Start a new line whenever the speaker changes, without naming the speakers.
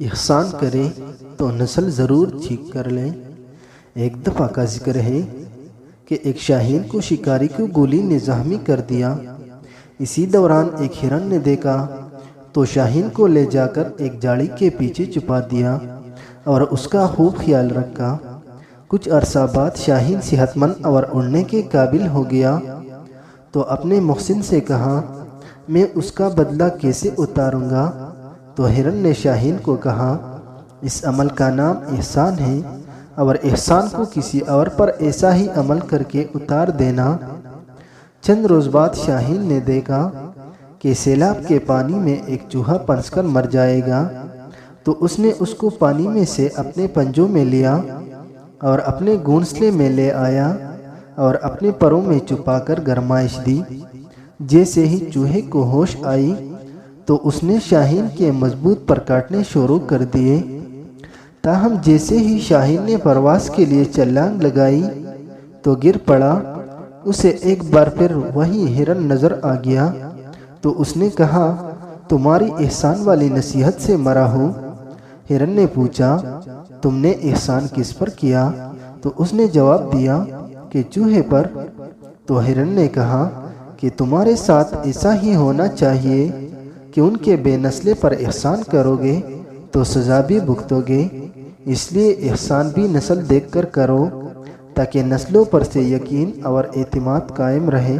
احسان کرے تو نسل ضرور ٹھیک کر لیں۔ ایک دفعہ کا ذکر ہے کہ ایک شاہین کو شکاری کو گولی نے زخمی کر دیا۔ اسی دوران ایک ہرن نے دیکھا تو شاہین کو لے جا کر ایک جھاڑی کے پیچھے چھپا دیا اور اس کا خوب خیال رکھا۔ کچھ عرصہ بعد شاہین صحت مند اور اڑنے کے قابل ہو گیا تو اپنے محسن سے کہا، میں اس کا بدلہ کیسے اتاروں گا؟ تو ہرن نے شاہین کو کہا، اس عمل کا نام احسان ہے، اور احسان کو کسی اور پر ایسا ہی عمل کر کے اتار دینا۔ چند روز بعد شاہین نے دیکھا کہ سیلاب کے پانی میں ایک چوہا پھنس کر مر جائے گا، تو اس نے اس کو پانی میں سے اپنے پنجوں میں لیا اور اپنے گھونسلے میں لے آیا اور اپنے پروں میں چھپا کر گرمائش دی۔ جیسے ہی چوہے کو ہوش آئی تو اس نے شاہین کے مضبوط پر کاٹنے شروع کر دیے۔ تاہم جیسے ہی شاہین نے پرواز کے لیے چھلانگ لگائی تو گر پڑا۔ اسے ایک بار پھر وہی ہرن نظر آ گیا تو اس نے کہا، تمہاری احسان والی نصیحت سے مرا ہوں۔ ہرن نے پوچھا، تم نے احسان کس پر کیا؟ تو اس نے جواب دیا کہ چوہے پر۔ تو ہرن نے کہا کہ تمہارے ساتھ ایسا ہی ہونا چاہیے کہ ان کے بے نسلے پر احسان کرو گے تو سزا بھی بھگتو گے، اس لیے احسان بھی نسل دیکھ کر کرو تاکہ نسلوں پر سے یقین اور اعتماد قائم رہے۔